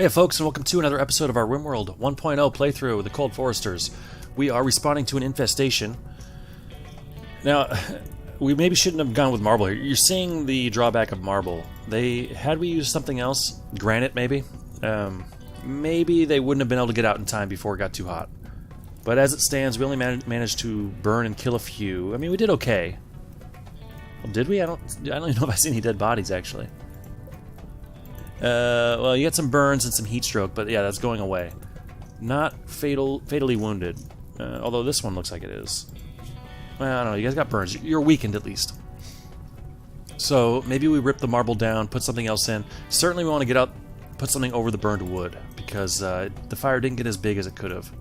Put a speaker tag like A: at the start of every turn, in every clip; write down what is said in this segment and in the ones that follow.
A: Hey folks, and welcome to another episode of our Rimworld 1.0 playthrough with the Cold Foresters. We are responding to an infestation. Now, we maybe shouldn't have gone with marble here. You're seeing the drawback of marble. Had we used something else, granite maybe, maybe they wouldn't have been able to get out in time before it got too hot. But as it stands, we only managed to burn and kill a few. I mean, we did okay. Well, did we? I don't even know if I see any dead bodies, actually. Well, you got some burns and some heat stroke, but yeah, that's going away. Not fatally wounded. Although this one looks like it is. Well, I don't know, you guys got burns. You're weakened at least. So maybe we rip the marble down, put something else in. Certainly we want to get out, put something over the burned wood, because the fire didn't get as big as it could have.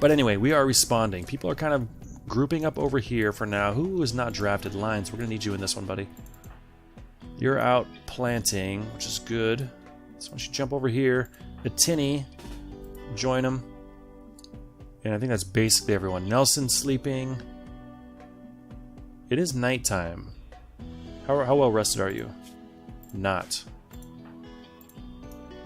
A: But anyway, we are responding. People are kind of grouping up over here for now. Who is not drafted? Lines, we're going to need you in this one, buddy. You're out planting, which is good. So why don't you jump over here. A tinny, join them. And I think that's basically everyone. Nelson sleeping. It is nighttime. How well rested are you? Not.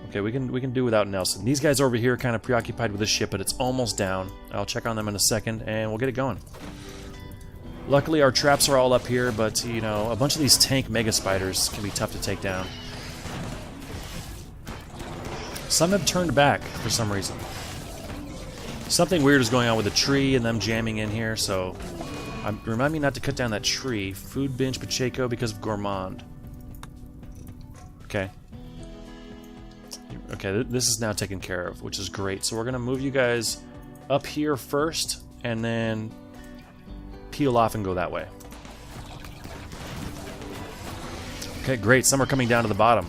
A: Okay, we can do without Nelson. These guys over here are kind of preoccupied with the ship, but it's almost down. I'll check on them in a second, and we'll get it going. Luckily, our traps are all up here, but, you know, a bunch of these tank mega spiders can be tough to take down. Some have turned back for some reason. Something weird is going on with the tree and them jamming in here, so remind me not to cut down that tree. Food binge Pacheco because of Gourmand. Okay. Okay, this is now taken care of, which is great. So we're going to move you guys up here first, and then peel off and go that way. Okay, great. Some are coming down to the bottom.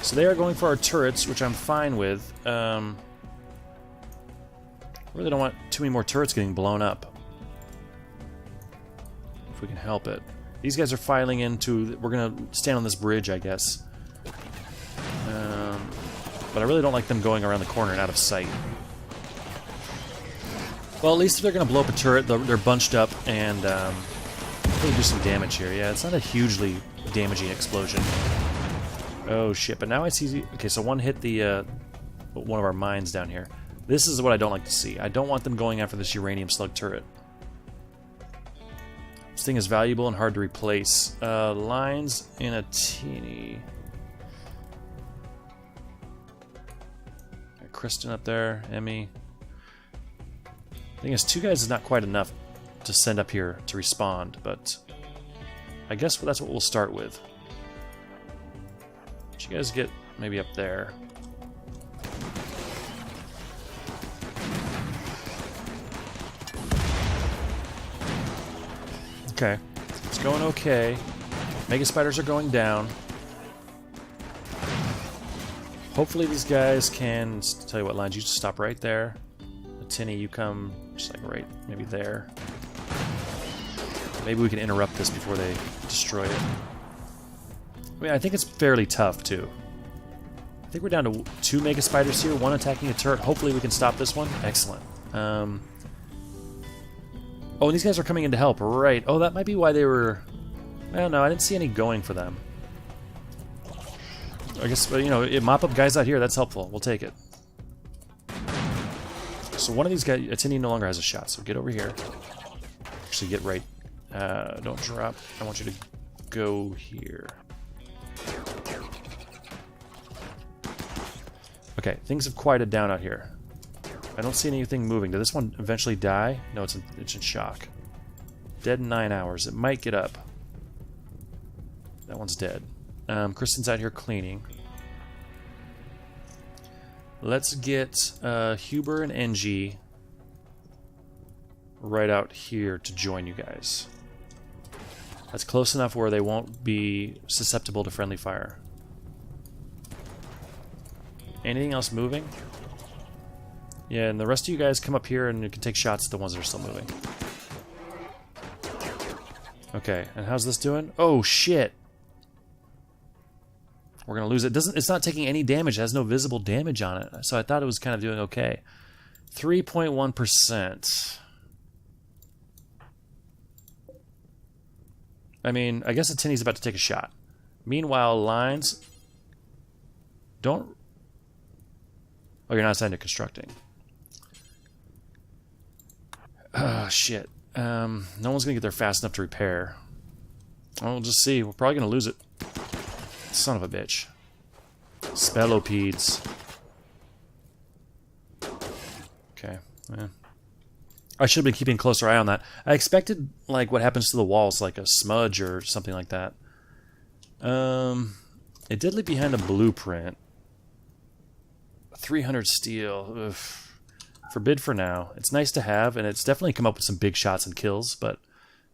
A: So they are going for our turrets, which I'm fine with. Really don't want too many more turrets getting blown up. If we can help it. These guys are filing into... We're going to stand on this bridge, I guess. But I really don't like them going around the corner and out of sight. Well, at least if they're going to blow up a turret, they're bunched up and really do some damage here. Yeah, it's not a hugely damaging explosion. Oh shit! But now I see. Okay, so one hit the one of our mines down here. This is what I don't like to see. I don't want them going after this uranium slug turret. This thing is valuable and hard to replace. Lines in a teeny. Got Kristen up there, Emmy. Thing is, 2 guys is not quite enough to send up here to respond, but I guess that's what we'll start with. Let you guys get maybe up there. Okay, it's going okay. Mega spiders are going down. Hopefully these guys can... Tell you what, Lines, you just stop right there. Tinny, you come just like right maybe there. Maybe we can interrupt this before they destroy it. I mean, I think it's fairly tough too. I think we're down to 2 mega spiders here, 1 attacking a turret. Hopefully we can stop this one. Excellent. Oh, and these guys are coming in to help, right? Oh, that might be why they were... I don't know, I didn't see any going for them. I guess, you know, mop up guys out here, that's helpful. We'll take it. So one of these guys, Atini no longer has a shot, so get over here. Actually, get right. Don't drop. I want you to go here. Okay, things have quieted down out here. I don't see anything moving. Did this one eventually die? No, it's in shock. Dead in 9 hours. It might get up. That one's dead. Kristen's out here cleaning. Let's get Huber and NG right out here to join you guys. That's close enough where they won't be susceptible to friendly fire. Anything else moving? Yeah, and the rest of you guys come up here and you can take shots at the ones that are still moving. Okay, and how's this doing? Oh, shit! We're going to lose it. It's not taking any damage. It has no visible damage on it. So I thought it was kind of doing okay. 3.1%. I mean, I guess the Tinny's about to take a shot. Meanwhile, Lines, don't Oh, you're not assigned to constructing. Oh, shit. No one's going to get there fast enough to repair. We'll just see. We're probably going to lose it. Son of a bitch. Spellopedes. Okay. Yeah. I should have been keeping a closer eye on that. I expected, like, what happens to the walls, like a smudge or something like that. It did leave behind a blueprint. 300 steel. Ugh. Forbid for now. It's nice to have, and it's definitely come up with some big shots and kills, but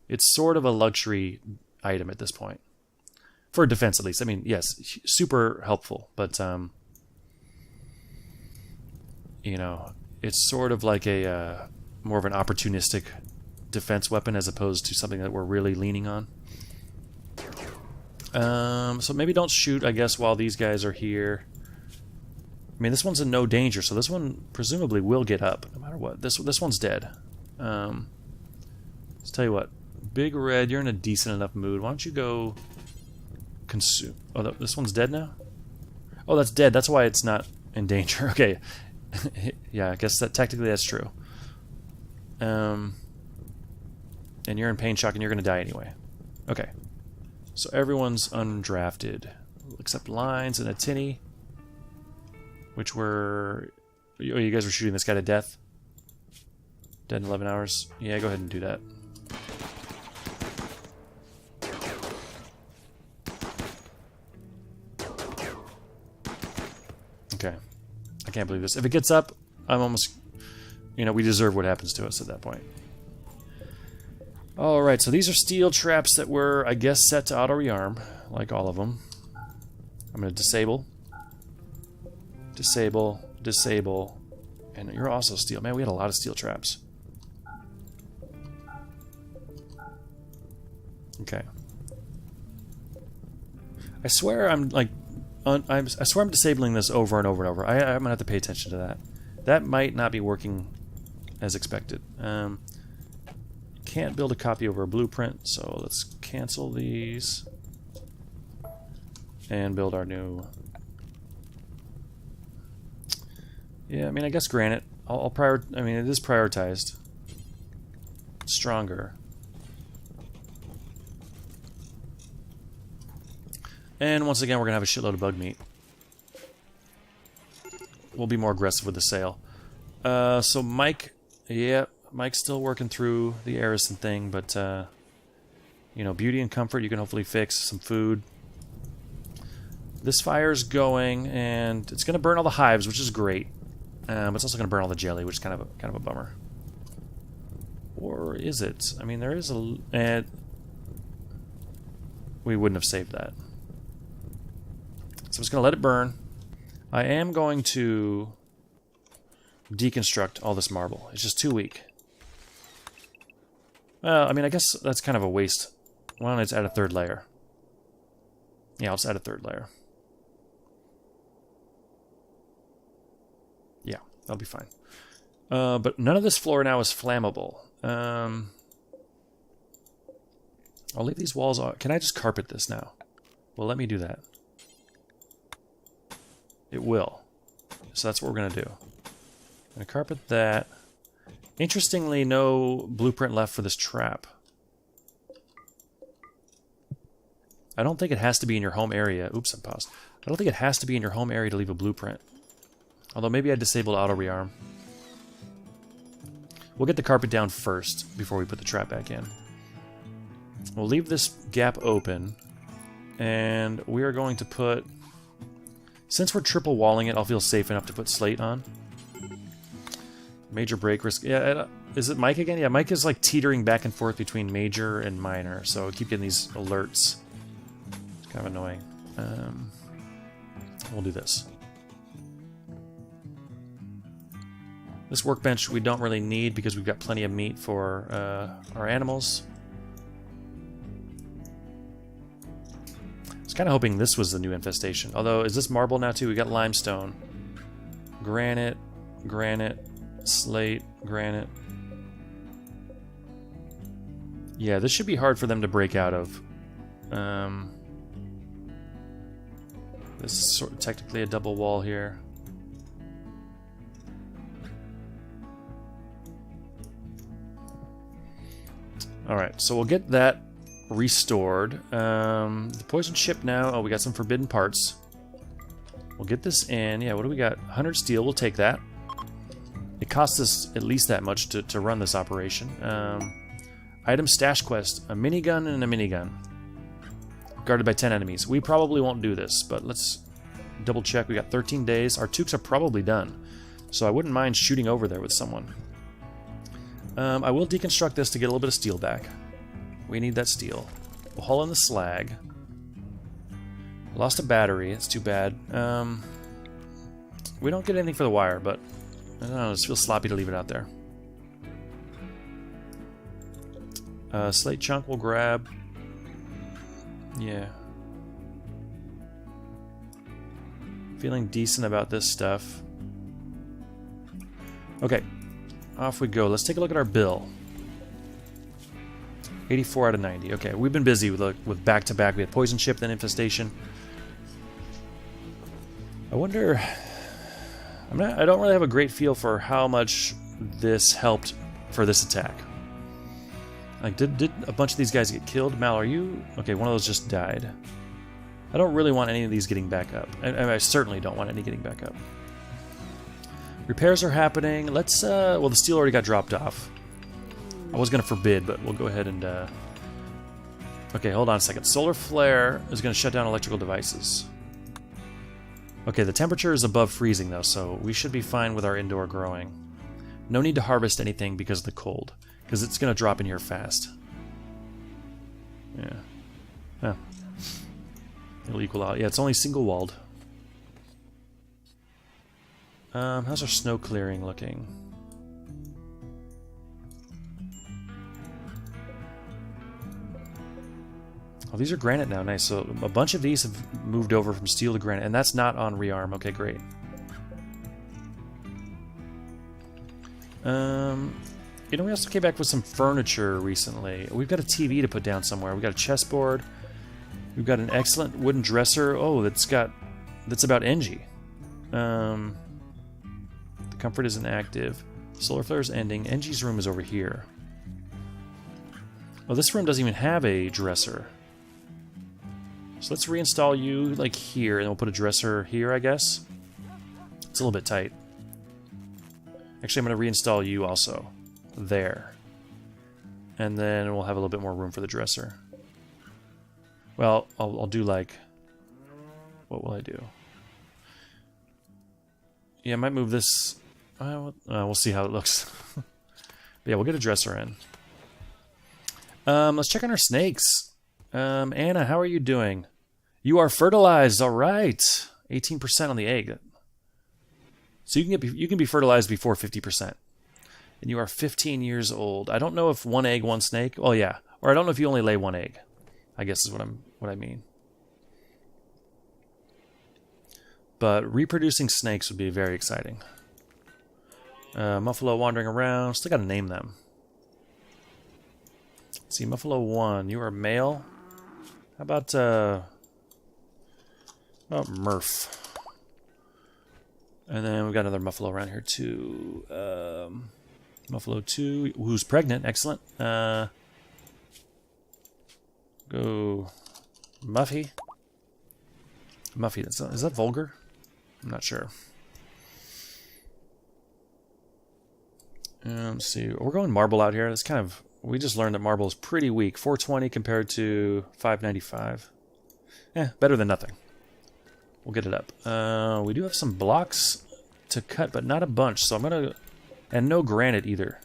A: it's sort of a luxury item at this point. For defense, at least. I mean, yes, super helpful, but, you know, it's sort of like a more of an opportunistic defense weapon as opposed to something that we're really leaning on. So maybe don't shoot, I guess, while these guys are here. I mean, this one's in no danger, so this one presumably will get up, no matter what. This one's dead. Let's tell you what. Big Red, you're in a decent enough mood. Why don't you go consume... Oh, this one's dead now? Oh, that's dead. That's why it's not in danger. Okay. Yeah, I guess that technically that's true. And you're in pain shock, and you're going to die anyway. Okay. So everyone's undrafted. Except Lines and a Tinny. Which were... Oh, you guys were shooting this guy to death? Dead in 11 hours? Yeah, go ahead and do that. Okay. I can't believe this. If it gets up, I'm almost... You know, we deserve what happens to us at that point. Alright, so these are steel traps that were, I guess, set to auto-rearm. Like all of them. I'm going to disable. Disable. Disable. And you're also steel. Man, we had a lot of steel traps. Okay. I swear I'm, like... I swear I'm disabling this over and over and over. I'm going to have to pay attention to that. That might not be working as expected. Can't build a copy over a blueprint, so let's cancel these. And build our new... Yeah, I mean, I guess granite. I mean, it is prioritized. Stronger. And once again, we're going to have a shitload of bug meat. We'll be more aggressive with the sale. So Mike, yeah, Mike's still working through the Arison thing, but, you know, beauty and comfort you can hopefully fix. Some food. This fire's going, and it's going to burn all the hives, which is great. But it's also going to burn all the jelly, which is kind of a bummer. Or is it? I mean, there is a... And we wouldn't have saved that. So I'm just going to let it burn. I am going to deconstruct all this marble. It's just too weak. Well, I mean, I guess that's kind of a waste. Why don't I just add a third layer? Yeah, I'll just add a third layer. Yeah, that'll be fine. But none of this floor now is flammable. I'll leave these walls on. Can I just carpet this now? Well, let me do that. It will. So that's what we're going to do. I'm going to carpet that. Interestingly, no blueprint left for this trap. I don't think it has to be in your home area. Oops, I paused. I don't think it has to be in your home area to leave a blueprint. Although maybe I disabled auto-rearm. We'll get the carpet down first before we put the trap back in. We'll leave this gap open. And we are going to put... Since we're triple walling it, I'll feel safe enough to put slate on. Major break risk. Yeah, is it Mike again? Yeah, Mike is like teetering back and forth between major and minor, so I keep getting these alerts. It's kind of annoying. We'll do this. This workbench we don't really need because we've got plenty of meat for our animals. I was kind of hoping this was the new infestation. Although, is this marble now too? We got limestone. Granite, granite, slate, granite. Yeah, this should be hard for them to break out of. This is technically a double wall here. Alright, so we'll get that restored. The poison chip now. Oh, we got some forbidden parts. We'll get this in. Yeah, what do we got? 100 steel. We'll take that. It costs us at least that much to run this operation. Item stash quest. A minigun and a minigun. Guarded by 10 enemies. We probably won't do this, but let's double check. We got 13 days. Our tuques are probably done. So I wouldn't mind shooting over there with someone. I will deconstruct this to get a little bit of steel back. We need that steel. We'll haul in the slag. Lost a battery. It's too bad. We don't get anything for the wire, but I don't know. It just feels sloppy to leave it out there. Slate chunk we'll grab. Yeah. Feeling decent about this stuff. Okay. Off we go. Let's take a look at our bill. 84 out of 90. Okay, we've been busy with back-to-back. We had poison chip, then infestation. I wonder... I don't really have a great feel for how much this helped for this attack. Like, did a bunch of these guys get killed? Mal, are you... Okay, one of those just died. I don't really want any of these getting back up. I certainly don't want any getting back up. Repairs are happening. Let's, well, the steel already got dropped off. I was going to forbid, but we'll go ahead and, Okay, hold on a second. Solar flare is going to shut down electrical devices. Okay, the temperature is above freezing, though, so we should be fine with our indoor growing. No need to harvest anything because of the cold, because it's going to drop in here fast. Yeah. Yeah. It'll equal out. Yeah, it's only single-walled. How's our snow clearing looking? Oh, these are granite now. Nice. So a bunch of these have moved over from steel to granite, and that's not on rearm. Okay, great. You know, we also came back with some furniture recently. We've got a TV to put down somewhere. We've got a chessboard. We've got an excellent wooden dresser. Oh, that's about Engie. The comfort isn't active. Solar flare is ending. Engie's room is over here. Oh, this room doesn't even have a dresser. So let's reinstall you, like, here, and we'll put a dresser here, I guess. It's a little bit tight. Actually, I'm going to reinstall you also. There. And then we'll have a little bit more room for the dresser. Well, I'll do, like... What will I do? Yeah, I might move this... we'll see how it looks. But yeah, we'll get a dresser in. Let's check on our snakes. Anna, how are you doing? You are fertilized. All right, 18% on the egg. So you can be fertilized before 50%, and you are 15 years old. I don't know if one egg, one snake. Well, yeah, or I don't know if you only lay one egg. I guess is what I mean. But reproducing snakes would be very exciting. Muffalo wandering around. Still got to name them. Let's see, Muffalo 1, you are male. How about Murph? And then we've got another Muffalo around here too. Muffalo 2, who's pregnant. Excellent. Go Muffy. Muffy, is that vulgar? I'm not sure. Let's see. We're going marble out here. That's kind of... We just learned that marble is pretty weak. 420 compared to 595. Better than nothing. We'll get it up. We do have some blocks to cut, but not a bunch. So I'm going to... And no granite either,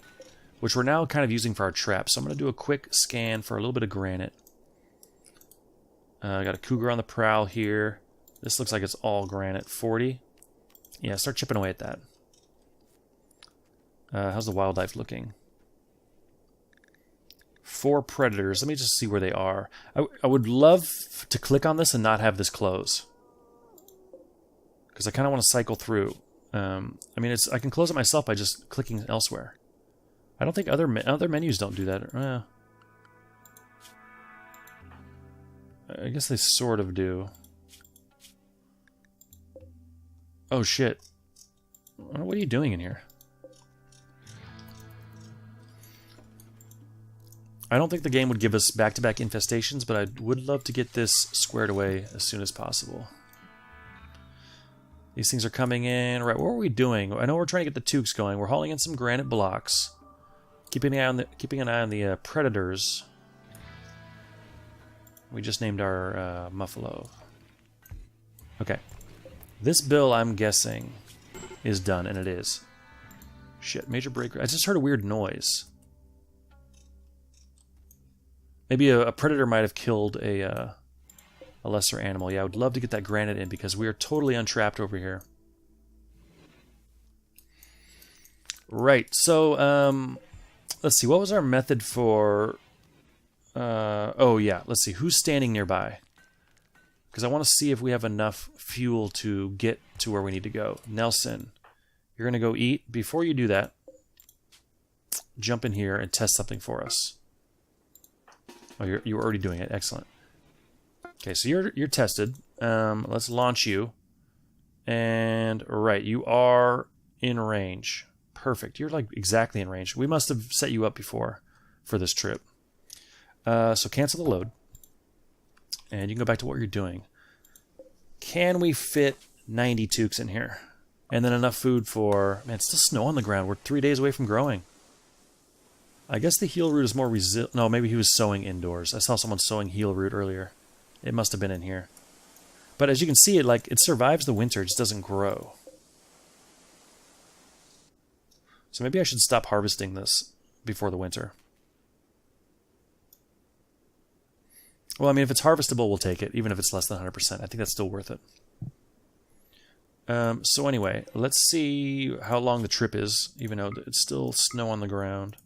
A: which we're now kind of using for our traps. So I'm going to do a quick scan for a little bit of granite. I got a cougar on the prowl here. This looks like it's all granite. 40. Yeah, start chipping away at that. How's the wildlife looking? 4 predators. Let me just see where they are. I would love to click on this and not have this close, because I kind of want to cycle through. I mean, I can close it myself by just clicking elsewhere. I don't think other menus don't do that. I guess they sort of do. Oh shit! What are you doing in here? I don't think the game would give us back-to-back infestations, but I would love to get this squared away as soon as possible. These things are coming in. Right, what are we doing? I know we're trying to get the tuques going. We're hauling in some granite blocks. Keeping an eye on the predators. We just named our Muffalo. Okay. This bill, I'm guessing, is done, and it is. Shit, major breaker. I just heard a weird noise. Maybe a predator might have killed a lesser animal. Yeah, I would love to get that granite in because we are totally untrapped over here. Right, so, let's see. What was our method for... oh, yeah. Let's see. Who's standing nearby? Because I want to see if we have enough fuel to get to where we need to go. Nelson, you're going to go eat. Before you do that, jump in here and test something for us. Oh, you're already doing it. Excellent. Okay, so you're tested. Let's launch you. And, right, you are in range. Perfect. You're, like, exactly in range. We must have set you up before for this trip. So cancel the load. And you can go back to what you're doing. Can we fit 90 tuques in here? And then enough food for... Man, it's still snow on the ground. We're 3 days away from growing. I guess the heel root is more resilient. No, maybe he was sowing indoors. I saw someone sowing heel root earlier. It must have been in here. But as you can see, it survives the winter. It just doesn't grow. So maybe I should stop harvesting this before the winter. Well, I mean, if it's harvestable, we'll take it, even if it's less than 100%. I think that's still worth it. So anyway, let's see how long the trip is, even though it's still snow on the ground.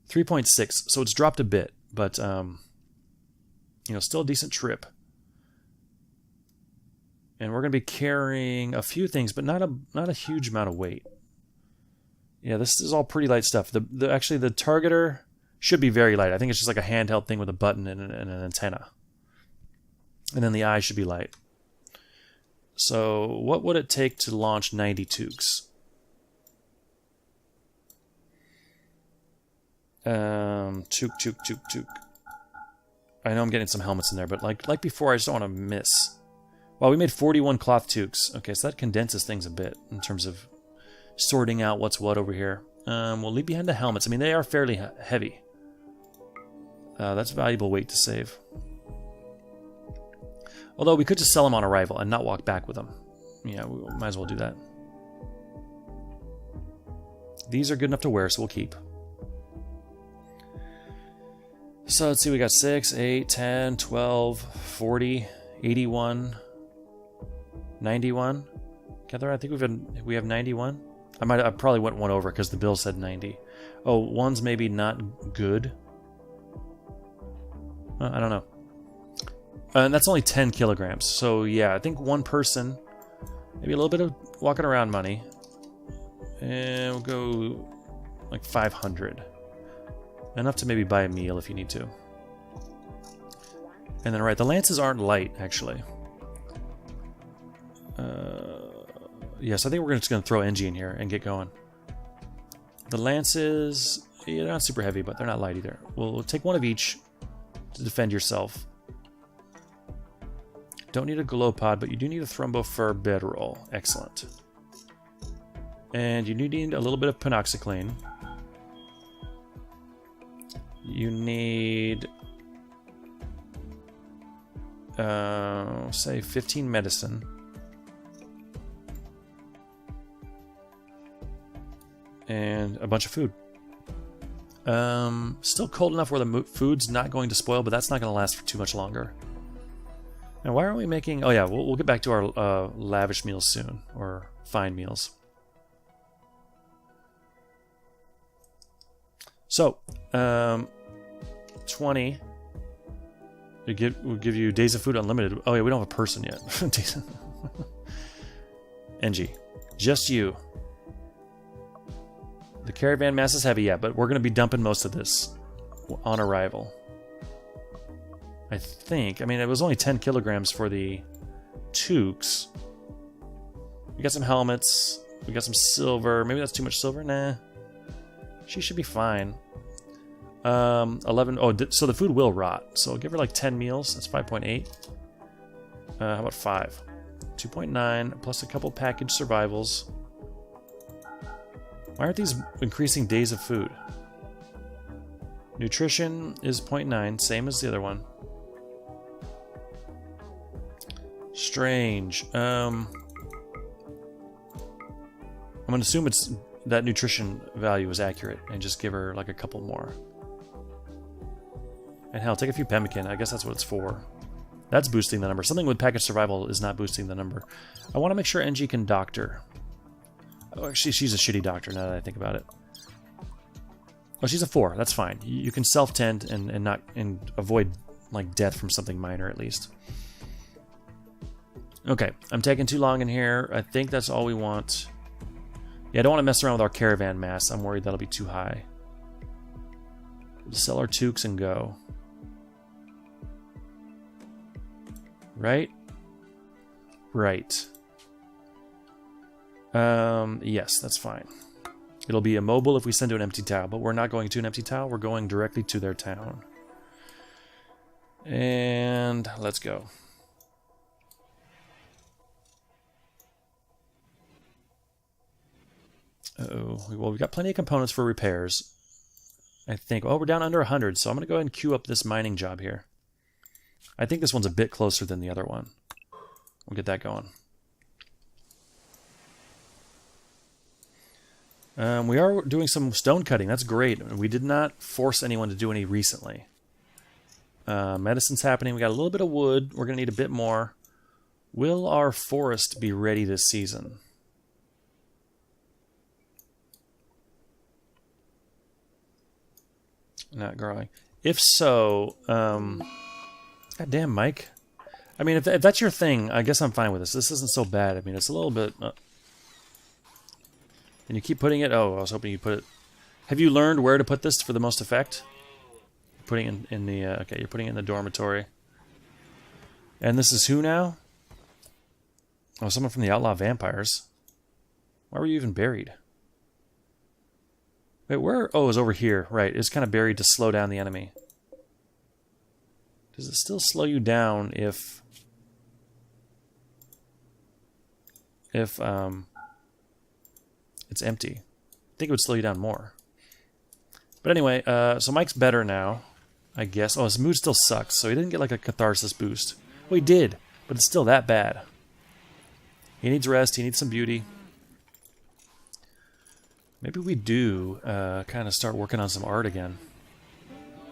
A: 3.6, so it's dropped a bit, but, still a decent trip. And we're going to be carrying a few things, but not a huge amount of weight. Yeah, this is all pretty light stuff. Actually, the targeter should be very light. I think it's just like a handheld thing with a button and an antenna. And then the eye should be light. So what would it take to launch 90 tuques? Tuque. I know I'm getting some helmets in there, but like before, I just don't want to miss. Well, we made 41 cloth tuques. Okay, so that condenses things a bit in terms of sorting out what's what over here. We'll leave behind the helmets. I mean, they are fairly heavy. That's valuable weight to save. Although we could just sell them on arrival and not walk back with them. Yeah, we might as well do that. These are good enough to wear, so we'll keep. So let's see, we got 6, 8, 10, 12, 40, 81, 91. Catherine, I think we have 91. I probably went one over because the bill said 90. Oh, one's maybe not good. I don't know. And that's only 10 kilograms. So yeah, I think one person, maybe a little bit of walking around money. And we'll go like 500. Enough to maybe buy a meal if you need to. And then, right, the lances aren't light, actually. Yes, I think we're just going to throw NG in here and get going. The lances, yeah, they're not super heavy, but they're not light either. We'll take one of each to defend yourself. Don't need a glow pod, but you do need a thrombo bedroll. Excellent. And you do need a little bit of penoxycline. You need, say, 15 medicine. And a bunch of food. Still cold enough where the food's not going to spoil, but that's not going to last for too much longer. And why aren't we making... Oh yeah, we'll get back to our lavish meals soon, or fine meals. So, 20. We'll give you days of food unlimited. Oh yeah, we don't have a person yet. NG. Just you. The caravan mass is heavy, yeah, but we're going to be dumping most of this on arrival. I think. I mean, it was only 10 kilograms for the tuques. We got some helmets. We got some silver. Maybe that's too much silver? Nah. She should be fine. 11. Oh, so the food will rot. So I'll give her like 10 meals. That's 5.8. How about 5? 2.9 plus a couple packaged survivals. Why aren't these increasing days of food? Nutrition is 0.9, same as the other one. Strange. I'm gonna assume it's that nutrition value is accurate and just give her like a couple more. And hell, take a few pemmican. I guess that's what it's for. That's boosting the number. Something with package survival is not boosting the number. I want to make sure NG can doctor. Oh, actually, she's a shitty doctor now that I think about it. Oh, she's a 4. That's fine. You can self-tend and avoid like death from something minor at least. Okay, I'm taking too long in here. I think that's all we want. Yeah, I don't want to mess around with our caravan mass. I'm worried that'll be too high. We'll sell our tuques and go. Right? Right. Yes, that's fine. It'll be immobile if we send to an empty tile, but we're not going to an empty tile. We're going directly to their town. And let's go. Uh-oh. Well, we've got plenty of components for repairs. I think. Oh, we're down under 100, so I'm going to go ahead and queue up this mining job here. I think this one's a bit closer than the other one. We'll get that going. We are doing some stone cutting. That's great. We did not force anyone to do any recently. Medicine's happening. We got a little bit of wood. We're going to need a bit more. Will our forest be ready this season? Not growing. If so, God damn, Mike. I mean, if that's your thing, I guess I'm fine with this. This isn't so bad. I mean, it's a little bit... And you keep putting it... Oh, I was hoping you put it... Have you learned where to put this for the most effect? Putting it in the... okay, you're putting it in the dormitory. And this is who now? Oh, someone from the Outlaw Vampires. Why were you even buried? Wait, where? Oh, it was over here. Right, it's kind of buried to slow down the enemy. Does it still slow you down if it's empty? I think it would slow you down more. But anyway, so Mike's better now, I guess. Oh, his mood still sucks, so he didn't get like a catharsis boost. Well, he did, but it's still that bad. He needs rest, he needs some beauty. Maybe we do kind of start working on some art again.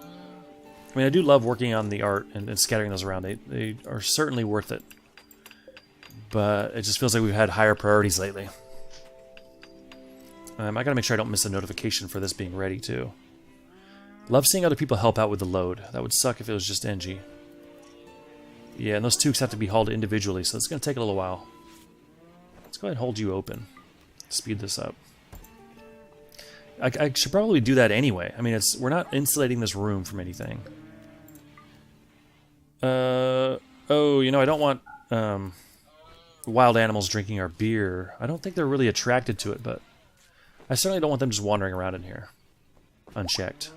A: I mean, I do love working on the art and scattering those around. They are certainly worth it. But it just feels like we've had higher priorities lately. I gotta make sure I don't miss a notification for this being ready, too. Love seeing other people help out with the load. That would suck if it was just NG. Yeah, and those tuques have to be hauled individually, so it's gonna take a little while. Let's go ahead and hold you open. Speed this up. I should probably do that anyway. I mean, we're not insulating this room from anything. Oh, you know, I don't want wild animals drinking our beer. I don't think they're really attracted to it, but I certainly don't want them just wandering around in here unchecked.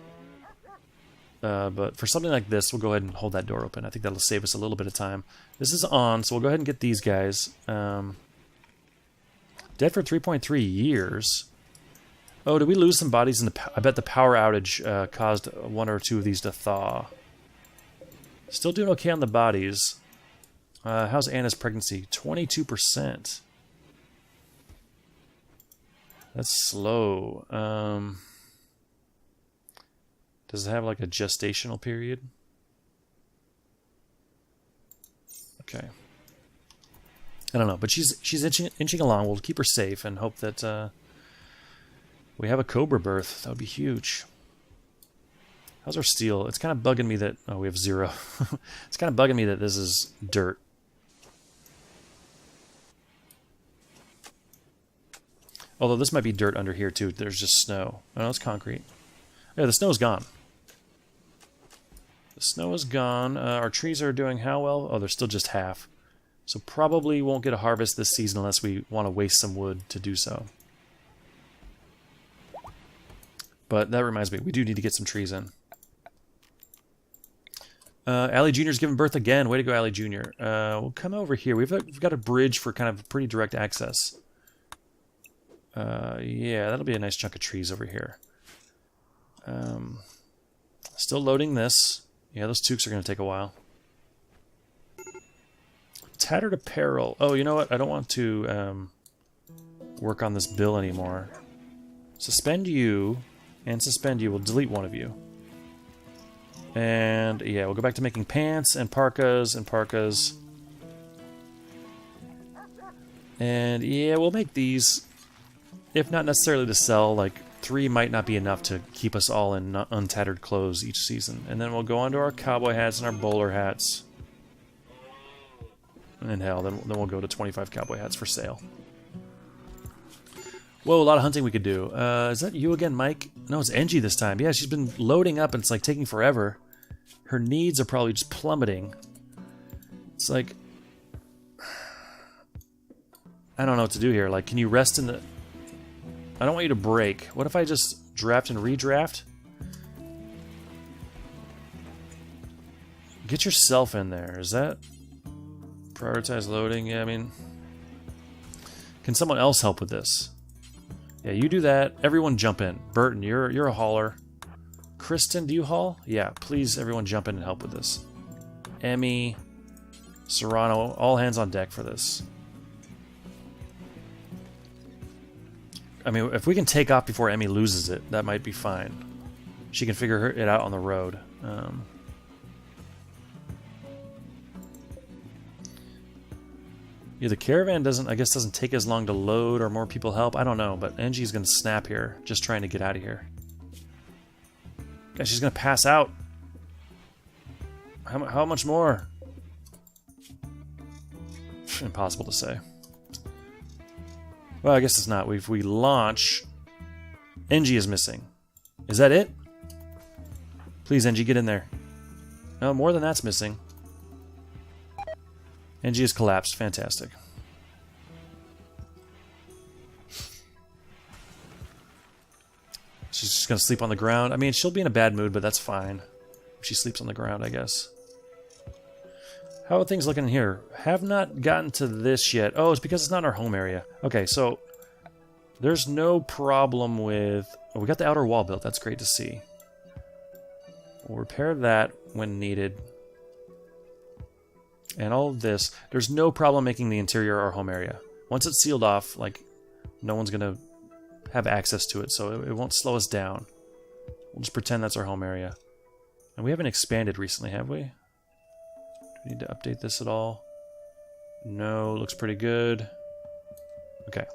A: But for something like this, we'll go ahead and hold that door open. I think that'll save us a little bit of time. This is on, so we'll go ahead and get these guys. Dead for 3.3 years. Oh, did we lose some bodies in the... I bet the power outage caused one or two of these to thaw. Still doing okay on the bodies. How's Anna's pregnancy? 22%. That's slow. Does it have like a gestational period? Okay. I don't know, but she's inching along. We'll keep her safe and hope that we have a cobra birth. That would be huge. How's our steel? It's kind of bugging me that... Oh, we have 0. It's kind of bugging me that this is dirt. Although this might be dirt under here too. There's just snow. Oh, no, it's concrete. Yeah, the snow's gone. The snow is gone. Our trees are doing how well? Oh, they're still just half. So probably won't get a harvest this season unless we want to waste some wood to do so. But that reminds me, we do need to get some trees in. Allie Jr.'s giving birth again. Way to go, Allie Jr. We'll come over here. We've got a bridge for kind of pretty direct access. Yeah, that'll be a nice chunk of trees over here. Still loading this. Yeah, those tuques are going to take a while. Tattered apparel. Oh, you know what? I don't want to work on this bill anymore. Suspend you and suspend you. We'll delete one of you. And yeah, we'll go back to making pants and parkas and parkas. And yeah, we'll make these. If not necessarily to sell, like 3 might not be enough to keep us all in untattered clothes each season. And then we'll go on to our cowboy hats and our bowler hats. And hell, then we'll go to 25 cowboy hats for sale. Whoa, a lot of hunting we could do. Is that you again, Mike? No, it's Angie this time. Yeah, she's been loading up and it's like taking forever. Her needs are probably just plummeting. It's like... I don't know what to do here. Like, can you rest in the... I don't want you to break. What if I just draft and redraft? Get yourself in there. Is that... Prioritize loading? Yeah, I mean... Can someone else help with this? Yeah, you do that. Everyone jump in. Burton, you're a hauler. Kristen, do you haul? Yeah, please everyone jump in and help with this. Emmy, Serrano, all hands on deck for this. I mean, if we can take off before Emmy loses it, that might be fine. She can figure it out on the road. Yeah, the caravan doesn't take as long to load or more people help. I don't know, but Angie's going to snap here, just trying to get out of here. Guys, she's going to pass out. How much more? Impossible to say. Well, I guess it's not. If we launch, Angie is missing. Is that it? Please, Angie, get in there. No, more than that's missing. Angie has collapsed. Fantastic. She's just going to sleep on the ground. I mean, she'll be in a bad mood, but that's fine. If she sleeps on the ground, I guess. How are things looking in here? Have not gotten to this yet. Oh, it's because it's not in our home area. Okay, so there's no problem with... Oh, we got the outer wall built. That's great to see. We'll repair that when needed. And all of this, there's no problem making the interior our home area. Once it's sealed off, like, no one's going to have access to it, so it won't slow us down. We'll just pretend that's our home area. And we haven't expanded recently, have we? Do we need to update this at all? No, looks pretty good. Okay.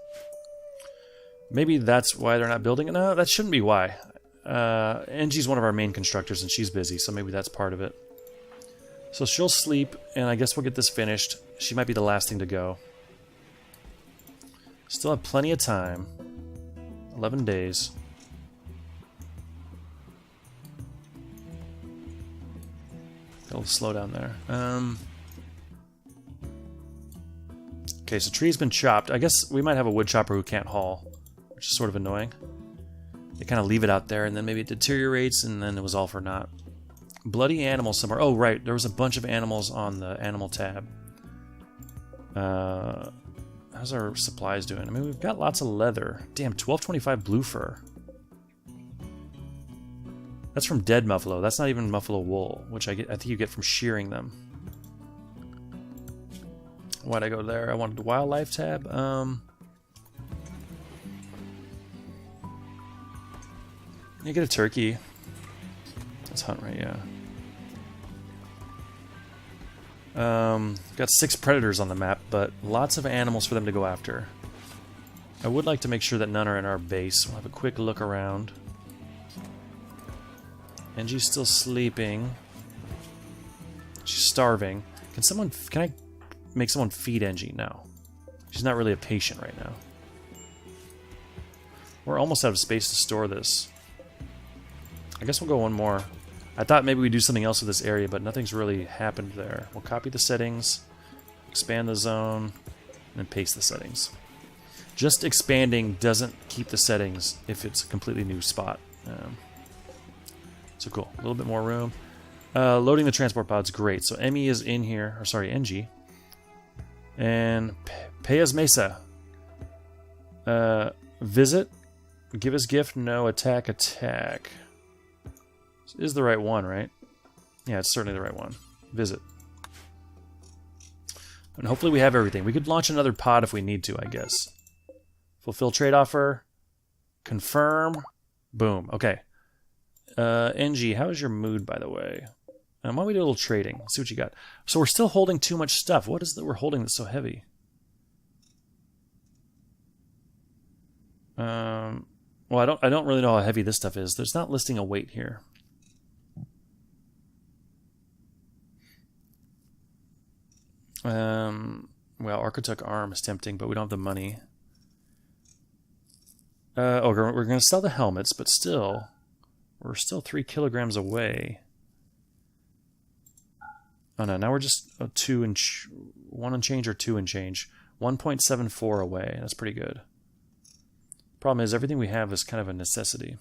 A: Maybe that's why they're not building it. No, that shouldn't be why. Angie's one of our main constructors, and she's busy, so maybe that's part of it. So she'll sleep, and I guess we'll get this finished. She might be the last thing to go. Still have plenty of time. 11 days. Got a little slow down there. Okay, so tree's been chopped. I guess we might have a wood chopper who can't haul, which is sort of annoying. They kind of leave it out there, and then maybe it deteriorates, and then it was all for naught. Bloody animal somewhere. Oh, right. There was a bunch of animals on the animal tab. How's our supplies doing? I mean, we've got lots of leather. Damn, 1225 blue fur. That's from dead buffalo. That's not even buffalo wool, which I think you get from shearing them. Why'd I go there? I wanted the wildlife tab. You get a turkey. Let's hunt, right? Yeah. Got 6 predators on the map, but lots of animals for them to go after. I would like to make sure that none are in our base. We'll have a quick look around. Angie's still sleeping. She's starving. Can I make someone feed Angie? No. She's not really a patient right now. We're almost out of space to store this. I guess we'll go one more. I thought maybe we'd do something else with this area, but nothing's really happened there. We'll copy the settings, expand the zone, and then paste the settings. Just expanding doesn't keep the settings if it's a completely new spot. So cool. A little bit more room. Loading the transport pod's great. So ME is in here, or sorry, NG. And Payas Mesa. Visit. Give us gift. No. Attack. Attack. This is the right one, right? Yeah, it's certainly the right one. Visit. And hopefully we have everything. We could launch another pod if we need to, I guess. Fulfill trade offer. Confirm. Boom. Okay. NG, how is your mood, by the way? Why don't we do a little trading? Let's see what you got. So we're still holding too much stuff. What is that we're holding that's so heavy? Well, I don't really know how heavy this stuff is. There's not listing a weight here. Well, Architect Arm is tempting, but we don't have the money. We're going to sell the helmets, but still, we're still 3 kilograms away. Oh no, now we're just 1 and change or 2 and change. 1.74 away. That's pretty good. Problem is, everything we have is kind of a necessity.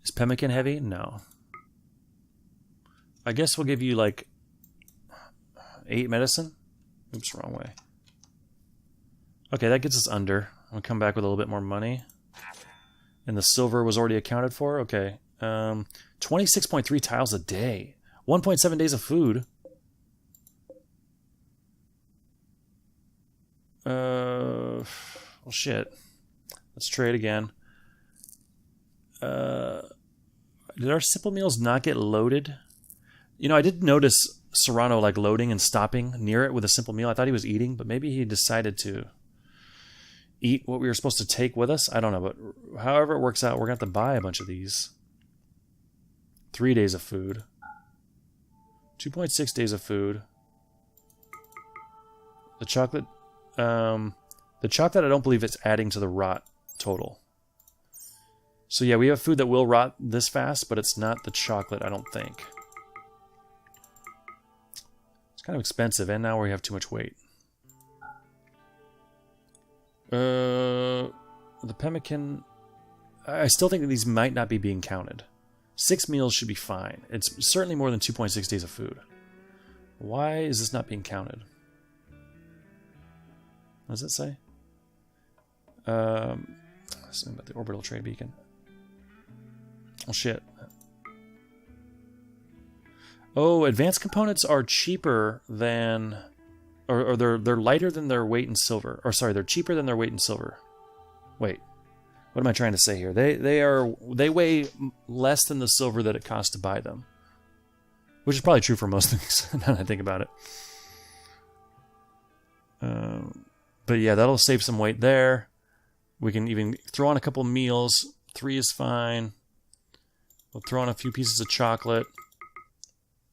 A: Is pemmican heavy? No. I guess we'll give you like 8 medicine. Oops, wrong way. Okay, that gets us under. We'll come back with a little bit more money. And the silver was already accounted for? Okay. 26.3 tiles a day. 1.7 days of food. Well, shit. Let's trade again. Did our simple meals not get loaded? You know, I did notice Serrano like loading and stopping near it with a simple meal. I thought he was eating, but maybe he decided to eat what we were supposed to take with us. I don't know, but however it works out, we're going to have to buy a bunch of these. 3 days of food. 2.6 days of food. The chocolate, I don't believe it's adding to the rot total. So yeah, we have food that will rot this fast, but it's not the chocolate, I don't think. It's kind of expensive, and now we have too much weight. The pemmican, I still think that these might not be being counted. 6 meals should be fine. It's certainly more than 2.6 days of food. Why is this not being counted? What does it say? Something about the orbital trade beacon. Oh shit. Oh, advanced components are cheaper than, or they're lighter than their weight in silver. Or sorry, they're cheaper than their weight in silver. Wait. What am I trying to say here? They weigh less than the silver that it costs to buy them, which is probably true for most things. Now that I think about it. But yeah, that'll save some weight there. We can even throw on a couple meals. 3 is fine. We'll throw on a few pieces of chocolate,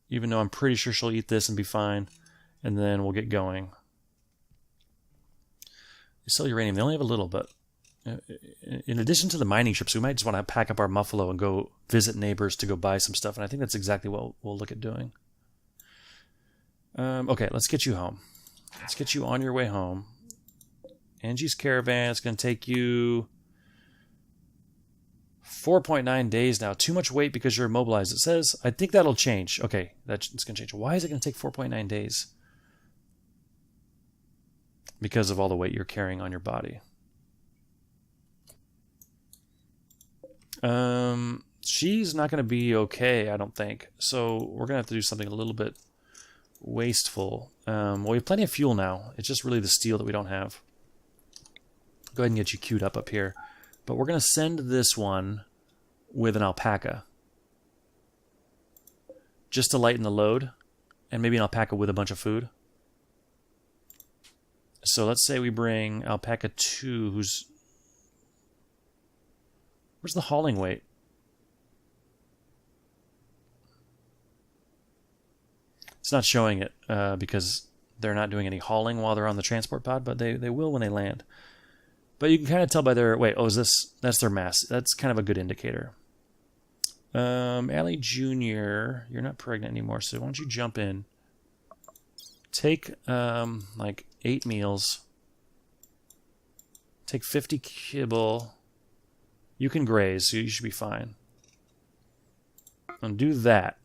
A: even though I'm pretty sure she'll eat this and be fine. And then we'll get going. They sell uranium. They only have a little, but in addition to the mining trips, we might just want to pack up our muffalo and go visit neighbors to go buy some stuff. And I think that's exactly what we'll look at doing. Okay, let's get you home. Let's get you on your way home. Angie's Caravan is going to take you 4.9 days now. Too much weight because you're immobilized. It says, I think that'll change. Okay, it's going to change. Why is it going to take 4.9 days? Because of all the weight you're carrying on your body. She's not going to be okay, I don't think. So we're going to have to do something a little bit wasteful. Well, we have plenty of fuel now. It's just really the steel that we don't have. Go ahead and get you queued up here. But we're going to send this one with an alpaca. Just to lighten the load. And maybe an alpaca with a bunch of food. So let's say we bring alpaca 2, who's... Where's the hauling weight? It's not showing it because they're not doing any hauling while they're on the transport pod, but they will when they land. But you can kind of tell by their... Wait, oh, is this... That's their mass. That's kind of a good indicator. Allie Jr., you're not pregnant anymore, so why don't you jump in? Take, like, 8 meals. Take 50 kibble. You can graze, so you should be fine. And do that.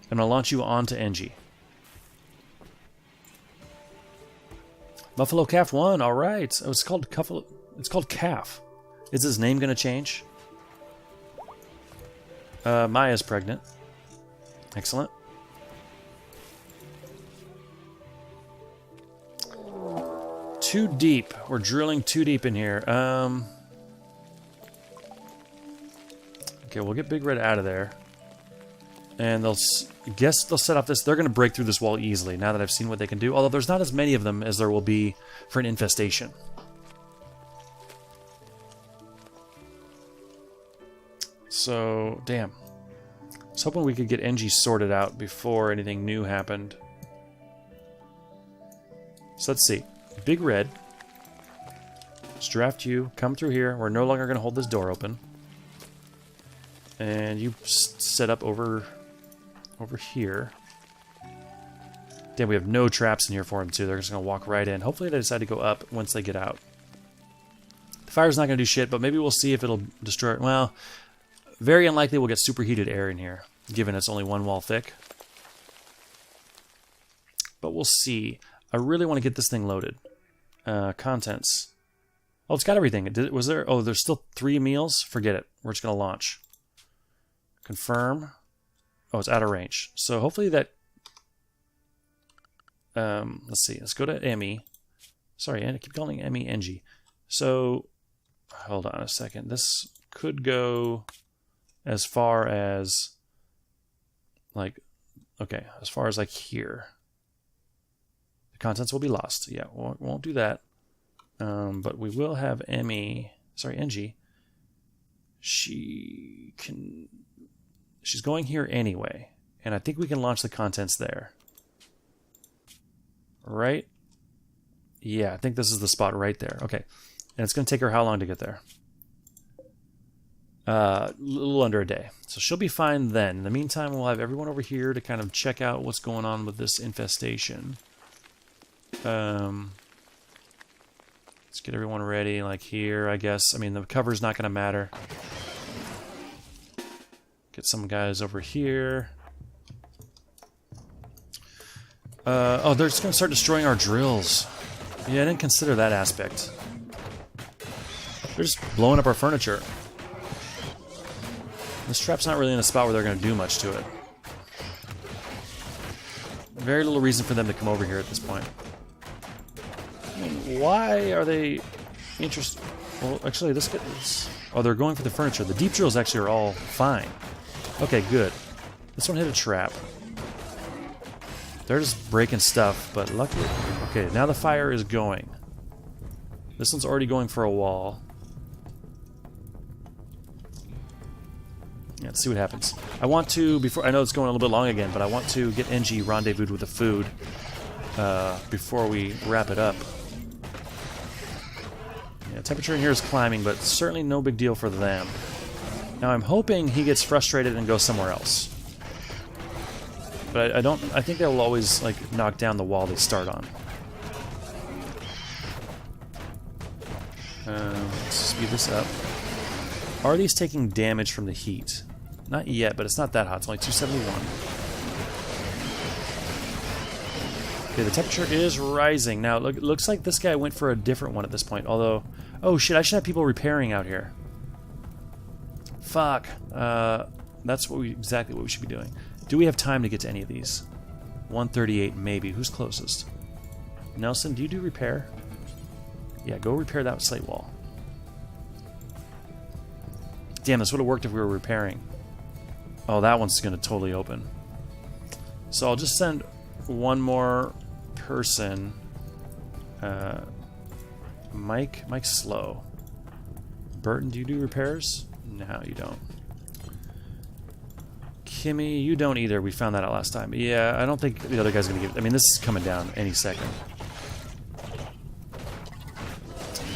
A: I'm going to launch you onto NG. Buffalo Calf 1, alright. Oh, it's called Calf. Is his name going to change? Maya's pregnant. Excellent. Too deep. We're drilling too deep in here. Okay, we'll get Big Red out of there. And they'll set off this. They're going to break through this wall easily now that I've seen what they can do. Although there's not as many of them as there will be for an infestation. So, damn. I was hoping we could get NG sorted out before anything new happened. So let's see. Big Red. Let's draft you. Come through here. We're no longer going to hold this door open. And you set up over here. Damn, we have no traps in here for them, too. They're just going to walk right in. Hopefully they decide to go up once they get out. The fire's not going to do shit, but maybe we'll see if it'll destroy it. Well, very unlikely we'll get superheated air in here, given it's only one wall thick. But we'll see. I really want to get this thing loaded. Contents. Oh, it's got everything. Was there? Oh, there's still 3 meals? Forget it. We're just going to launch. Confirm. Oh, it's out of range. So hopefully that... let's see. Let's go to Emmy. Sorry, I keep calling Emmy NG. So, hold on a second. This could go as far as... like... Okay, as far as like here. The contents will be lost. Yeah, won't do that. But we will have Emmy... Sorry, NG. She's going here anyway. And I think we can launch the contents there. Right? Yeah, I think this is the spot right there. Okay. And it's going to take her how long to get there? A little under a day. So she'll be fine then. In the meantime, we'll have everyone over here to kind of check out what's going on with this infestation. Let's get everyone ready, like here, I guess. I mean, the cover's not going to matter. Get some guys over here. Oh, they're just going to start destroying our drills. Yeah, I didn't consider that aspect. They're just blowing up our furniture. This trap's not really in a spot where they're going to do much to it. Very little reason for them to come over here at this point. I mean, why are they interested? Well, actually, this gets... Oh, they're going for the furniture. The deep drills actually are all fine. Okay, good. This one hit a trap. They're just breaking stuff, but luckily... Okay, now the fire is going. This one's already going for a wall. Yeah, let's see what happens. I want to, before... I know it's going a little bit long again, but I want to get NG rendezvoused with the food before we wrap it up. Yeah, temperature in here is climbing, but certainly no big deal for them. Now I'm hoping he gets frustrated and goes somewhere else. But I think they'll always, like, knock down the wall they start on. Let's speed this up. Are these taking damage from the heat? Not yet, but it's not that hot. It's only 271. Okay, the temperature is rising. Now, it looks like this guy went for a different one at this point. Although, oh shit, I should have people repairing out here. Fuck. That's exactly what we should be doing. Do we have time to get to any of these? 138, maybe. Who's closest? Nelson, do you do repair? Yeah, go repair that slate wall. Damn, this would have worked if we were repairing. Oh, that one's going to totally open. So I'll just send one more person. Mike's slow. Burton, do you do repairs? No, you don't. Kimmy, you don't either. We found that out last time. Yeah, I don't think the other guy's going to give... I mean, this is coming down any second.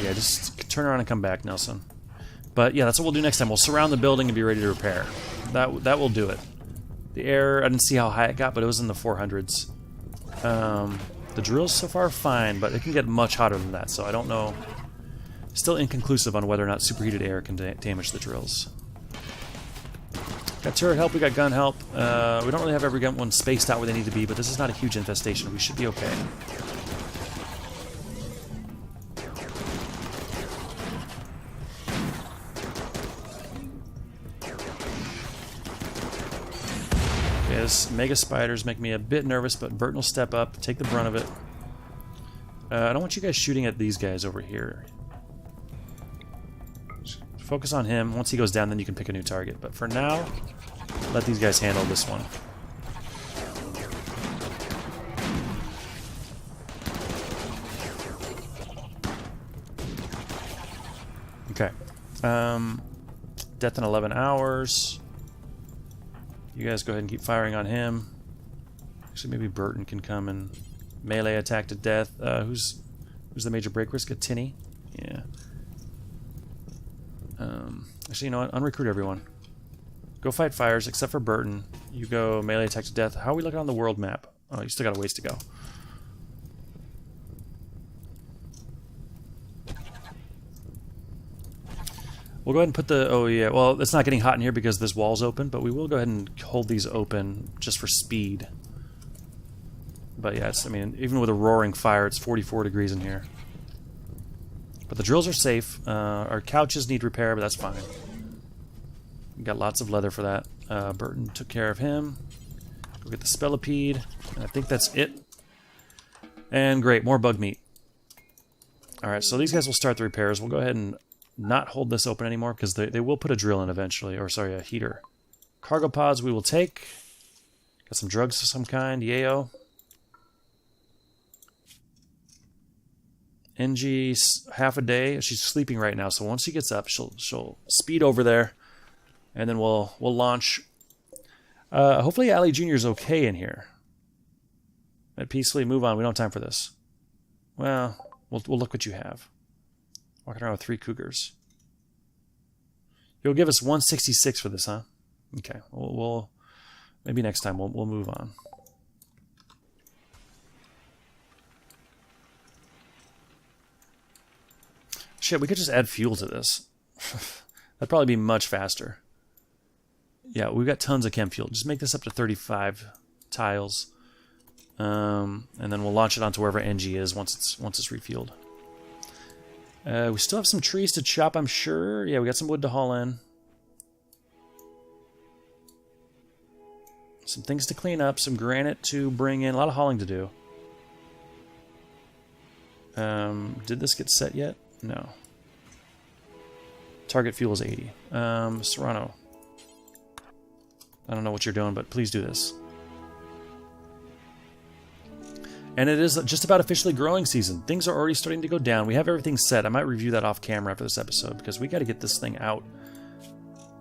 A: Yeah, just turn around and come back, Nelson. But yeah, that's what we'll do next time. We'll surround the building and be ready to repair. That will do it. The air, I didn't see how high it got, but it was in the 400s. The drills so far are fine, but it can get much hotter than that, so I don't know. Still inconclusive on whether or not superheated air can damage the drills. Got turret help, we got gun help. We don't really have every one spaced out where they need to be, but this is not a huge infestation. We should be okay. Okay, this mega spiders make me a bit nervous, but Burton will step up, take the brunt of it. I don't want you guys shooting at these guys over here. Focus on him. Once he goes down, then you can pick a new target. But for now, let these guys handle this one. Okay. Death in 11 hours. You guys go ahead and keep firing on him. Actually, maybe Burton can come and melee attack to death. Who's the major break risk? A Tinny? Yeah. Actually, you know what? Unrecruit everyone. Go fight fires, except for Burton. You go melee attack to death. How are we looking on the world map? Oh, you still got a ways to go. We'll go ahead and put the... Oh, yeah. Well, it's not getting hot in here because this wall's open, but we will go ahead and hold these open just for speed. But yeah, I mean, even with a roaring fire, it's 44 degrees in here. But the drills are safe. Our couches need repair, but that's fine. We got lots of leather for that. Burton took care of him. Go get the spellipede. And I think that's it. And great, more bug meat. Alright, so these guys will start the repairs. We'll go ahead and not hold this open anymore because they will put a drill in eventually. Or, sorry, a heater. Cargo pods we will take. Got some drugs of some kind. Yayo. NG's half a day. She's sleeping right now, so once she gets up, she'll speed over there, and then we'll launch. Hopefully, Allie Jr. is okay in here. Peacefully move on. We don't have time for this. Well, we'll look what you have. Walking around with 3 cougars. You'll give us 166 for this, huh? Okay. We'll maybe next time we'll move on. Shit, we could just add fuel to this. That'd probably be much faster. Yeah, we've got tons of chem fuel. Just make this up to 35 tiles. And then we'll launch it onto wherever NG is once it's refueled. We still have some trees to chop, I'm sure. Yeah, we got some wood to haul in. Some things to clean up, some granite to bring in. A lot of hauling to do. Did this get set yet? No. Target fuel is 80. Serrano. I don't know what you're doing, but please do this. And it is just about officially growing season. Things are already starting to go down. We have everything set. I might review that off camera after this episode because we got to get this thing out.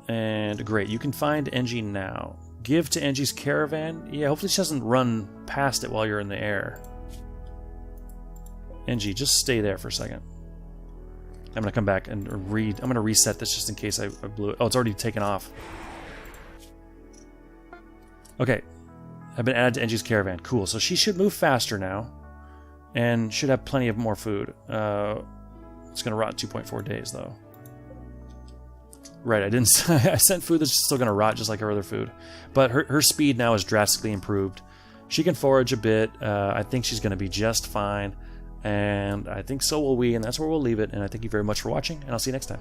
A: And great, you can find NG now. Give to NG's caravan. Yeah, hopefully she doesn't run past it while you're in the air. NG, just stay there for a second. I'm going to come back and I'm going to reset this just in case I blew it. Oh, it's already taken off. Okay. I've been added to NG's caravan. Cool. So she should move faster now. And should have plenty of more food. It's going to rot in 2.4 days, though. Right, I didn't... I sent food that's still going to rot just like her other food. But her speed now is drastically improved. She can forage a bit. I think she's going to be just fine. And I think so will we, and that's where we'll leave it. And I thank you very much for watching, and I'll see you next time.